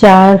4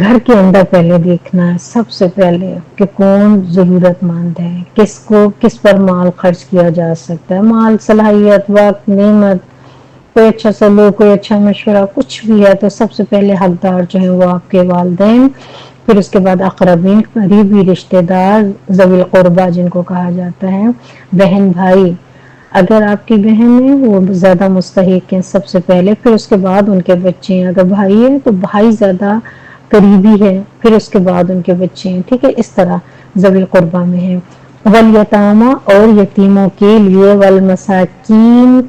گھر کے اندر پہلے دیکھنا ہے سب سے پہلے کہ کون ضرورت مند ہے، کس پر مال خرچ کیا جا سکتا ہے، مال، صلاحیت، وقت، نعمت، کوئی اچھا سلوک، کوئی اچھا مشورہ، کچھ بھی ہے تو سب سے پہلے حقدار جو ہے وہ آپ کے والدین، پھر اس کے بعد اقربین، قریبی رشتہ دار، ذوی القربہ جن کو کہا جاتا ہے، بہن بھائی، اگر آپ کی بہن ہے وہ زیادہ مستحق ہے سب سے پہلے، پھر اس کے بعد ان کے بچے ہیں، اگر بھائی ہے تو بھائی زیادہ قریبی ہے، پھر اس کے بعد ان کے بچے ہیں، ٹھیک ہے، اس طرح ذوی القربہ میں ہے، والیتامى اور یتیموں کے لیے، والمساکین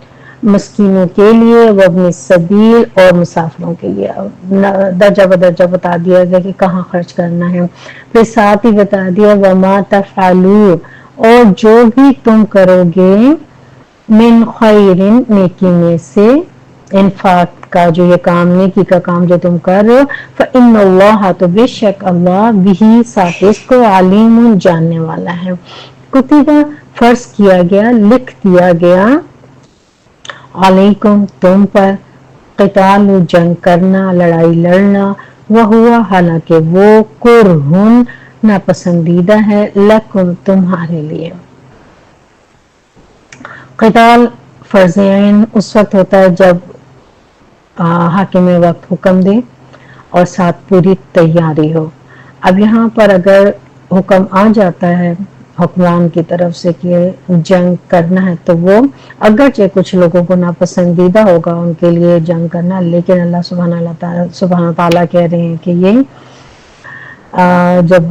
مسکینوں کے لیے، وابن السبیل اور مسافروں کے لیے، درجہ بدرجہ بتا دیا گیا کہ کہاں خرچ کرنا ہے، پھر ساتھ ہی بتا دیا وما تفعلوا، اور جو بھی تم کرو گے، من خیر، نیکی میں سے، انفاق کا جو یہ کام، نیکی کا کام جو تم کر رہے ہو، فإن اللہ، تو بے شک اللہ، بہ، ساتھ اس کو، علیم، جاننے والا ہے، کتبہ، فرض کیا گیا، لکھ دیا گیا، علیکم، تم پر، قتال، جنگ کرنا، لڑائی لڑنا، وہوا، حالانکہ وہ، کرہن، ناپسندیدہ ہے، لکم، تمہارے لیے۔ قتال فرض عین اس وقت ہوتا ہے جب حاکم وقت حکم دے اور ساتھ پوری تیاری ہو۔ اب یہاں پر اگر حکم آ جاتا ہے حکمران کی طرف سے کہ جنگ کرنا ہے تو وہ اگرچہ کچھ لوگوں کو ناپسندیدہ ہوگا ان کے لیے جنگ کرنا، لیکن اللہ سبحانہ تعالیٰ کہہ رہے ہیں کہ یہ جب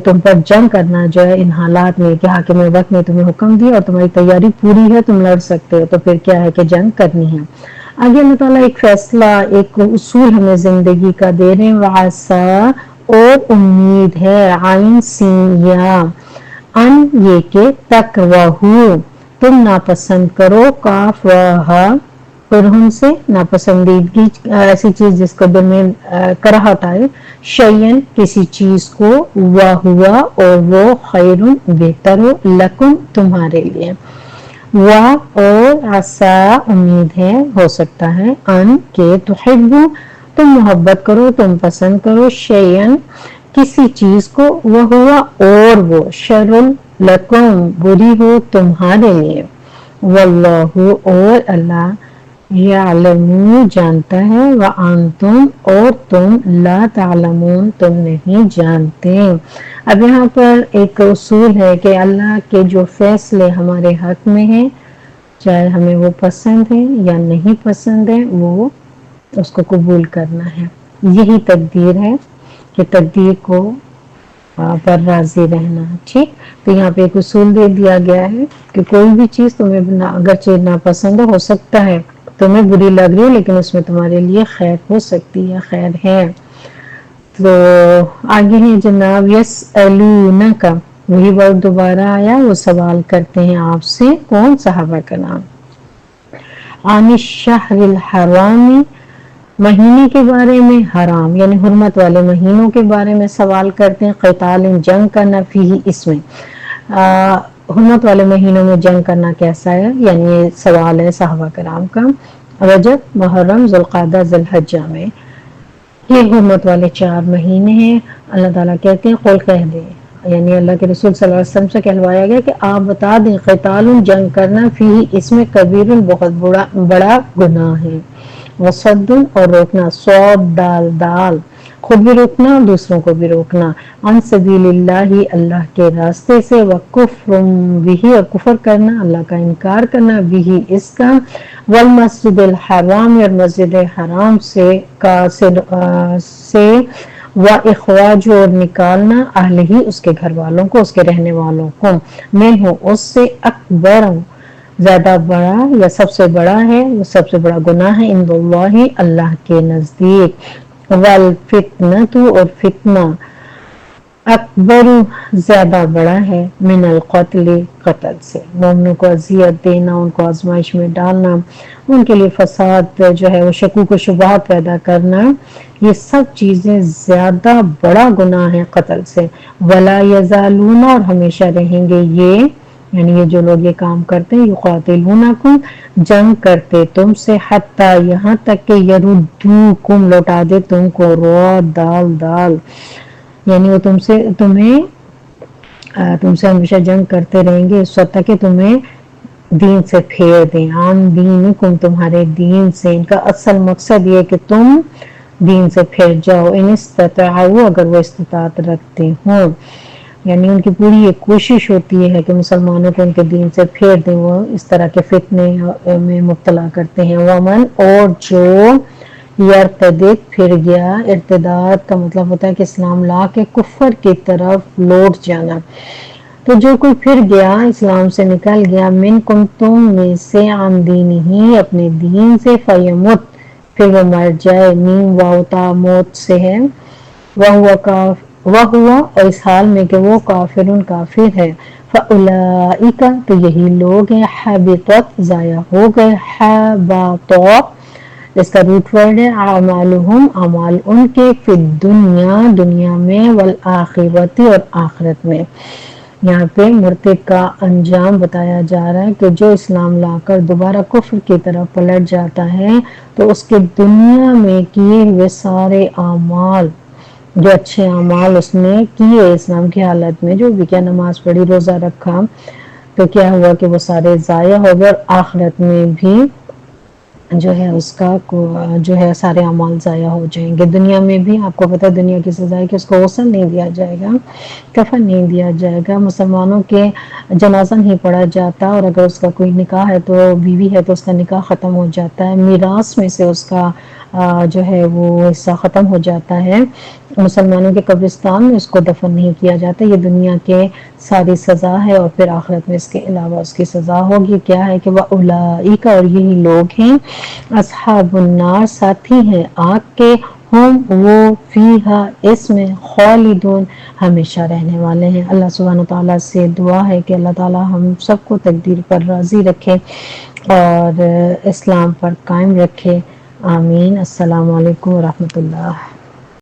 تم پر جنگ کرنا جو ہے ان حالات میں کہ حاکم وقت نے تمہیں حکم دیا اور تمہاری تیاری پوری ہے، تم لڑ سکتے ہو، تو پھر کیا ہے کہ جنگ کرنی ہے۔ آگے اللہ تعالیٰ ایک فیصلہ، ایک اصول ہمیں زندگی کا دے رہے ہیں، وعسیٰ، اور امید ہے، عین سین یا، ان یہ کہ تکرہوا، تم ناپسند کرو، کاف واہا، کرہن سے ناپسندیدگی، ایسی چیز جس کو دل میں کراہٹ آئے، شیئن، کسی چیز کو، وہوا، اور وہ، خیرن، بہتر ہو، لکم، تمہارے لیے، اور عسیٰ، امید ہے، ہو سکتا ہے، ان کہ تحبوا، تم محبت کرو، تم پسند کرو، شیئن، کسی چیز کو، وہوا، اور وہ، شر لکم، بری ہو تمہارے لیے، واللہ، اور اللہ، یعلم، جانتا ہے، وانتم، اور تم، لا تعلمون، تم نہیں جانتے۔ اب یہاں پر ایک اصول ہے کہ اللہ کے جو فیصلے ہمارے حق میں ہیں، چاہے ہمیں وہ پسند ہے یا نہیں پسند ہے، وہ اس کو قبول کرنا ہے، یہی تقدیر ہے کہ تقدیر کو پر راضی رہنا، ٹھیک۔ تو یہاں پہ ایک اصول دے دیا گیا ہے کہ کوئی بھی چیز تمہیں اگرچہ ناپسند ہو سکتا ہے، تمہیں بری لگ رہی ہے، لیکن اس میں تمہارے لیے خیر ہو سکتی ہے، خیر ہے۔ تو آگے ہے جناب، یسألونک، وہی ورڈ دوبارہ آیا، وہ سوال کرتے ہیں آپ سے، کون؟ صحابہ کا نام، عن الشہر الحرام، مہینے کے بارے میں، حرام یعنی حرمت والے مہینوں کے بارے میں سوال کرتے ہیں، قتال، جنگ کرنا، فیہ، اس میں، حرمت والے مہینوں میں جنگ کرنا کیسا ہے، یعنی یہ سوال ہے صحابہ کرام کا۔ رجب، محرم، ذوالقعدہ، ذوالحجہ میں یہ حرمت والے 4 مہینے ہیں۔ اللہ تعالیٰ کہتے ہیں قل، کہہ دیں، یعنی اللہ کے رسول صلی اللہ علیہ وسلم سے کہلوایا گیا کہ آپ بتا دیں، قتال، جنگ کرنا، فیہ، اس میں، کبیر، بہت بڑا گناہ ہے، وصد، اور روکنا، صاد، دال، خود بھی روکنا اور دوسروں کو بھی روکنا، عن سبیل اللہ، اللہ کے راستے سے، وکفر بہ، اور کفر کرنا، اللہ کا انکار کرنا، بہ، اس کا، والمسجد الحرام، اور مسجد حرام سے واخراج، اور نکالنا، اہلہ، اس کے گھر والوں کو، اس کے رہنے والوں کو، منہ، اس سے، اکبر، زیادہ بڑا یا سب سے بڑا ہے، وہ سب سے بڑا گناہ ہے، عند اللہ، اللہ کے نزدیک، والفتنۃ، اور فتنہ، اکبر، زیادہ بڑا ہے، من القتل، قتل سے، مومنوں کو اذیت دینا، ان کو آزمائش میں ڈالنا، ان کے لیے فساد جو ہے وہ شکوک و شبہات پیدا کرنا، یہ سب چیزیں زیادہ بڑا گناہ ہے قتل سے، ولا یزالون، اور ہمیشہ رہیں گے یہ یعنی یہ جو لوگ یہ کام کرتے ہیں، یقاتلونکم جنگ کرتے تم سے، حتی یہاں تک کہ یردوکم لوٹا دے تم کو، رو دال یعنی وہ تم سے ہمیشہ جنگ کرتے رہیں گے اس وقت تک کہ تمہیں دین سے پھیر دیں، عن دینکم تمہارے دین سے۔ ان کا اصل مقصد یہ ہے کہ تم دین سے پھر جاؤ، ان استطاعوا اگر وہ استطاعت رکھتے ہوں، یعنی ان کی پوری یہ کوشش ہوتی ہے کہ مسلمانوں کو ان کے دین سے پھیر دیں، وہ اس طرح کے فتنے میں مبتلا کرتے ہیں۔ ومن اور جو یرتد پھر گیا، ارتداد کا مطلب ہوتا ہے کہ اسلام لا کے کفر کی طرف لوٹ جانا، تو جو کوئی پھر گیا اسلام سے نکل گیا، منکم تم میں سے، عن دینہ اپنے دین سے، فیمت پھر وہ مر جائے، میم واو تا موت سے ہے، وہو اور اس حال میں کہ وہ کافر ہے، فاولئک تو یہی لوگ ہیں، حبطت ضائع ہو گئے، حبط اس کا روٹ ورڈ ہے اعمالہم اعمال ان کے، فی الدنیا دنیا میں، والآخرت اور آخرت میں۔ یہاں پہ مرتد کا انجام بتایا جا رہا ہے کہ جو اسلام لا کر دوبارہ کفر کی طرف پلٹ جاتا ہے تو اس کے دنیا میں کیے ہوئے سارے اعمال، جو اچھے اعمال اس نے کیے اسلام کی حالت میں، جو بھی کیا نماز پڑھی، روزہ رکھا، تو کیا ہوا کہ وہ سارے ضائع ہو گئے، اور آخرت میں بھی جو ہے اس کا جو ہے سارے اعمال ضائع ہو جائیں گے۔ دنیا میں بھی آپ کو پتہ ہے دنیا کی سزا ہے کہ اس کو غسل نہیں دیا جائے گا، کفن نہیں دیا جائے گا، مسلمانوں کے جنازہ نہیں پڑھا جاتا، اور اگر اس کا کوئی نکاح ہے تو بیوی ہے تو اس کا نکاح ختم ہو جاتا ہے، میراث میں سے اس کا جو ہے وہ حصہ ختم ہو جاتا ہے، مسلمانوں کے قبرستان میں اس کو دفن نہیں کیا جاتا۔ یہ دنیا کے ساری سزا ہے، اور پھر آخرت میں اس کے علاوہ اس کی سزا ہوگی، کیا ہے کہ وَأُولَئِکَ اور یہی لوگ ہیں، اصحاب النار ساتھی ہیں آگ کے، ہم وہ فیہا اس میں، خالدون ہمیشہ رہنے والے ہیں۔ اللہ سبحانہ تعالیٰ سے دعا ہے کہ اللہ تعالیٰ ہم سب کو تقدیر پر راضی رکھے اور اسلام پر قائم رکھے، آمین۔ السلام علیکم ورحمۃ اللہ۔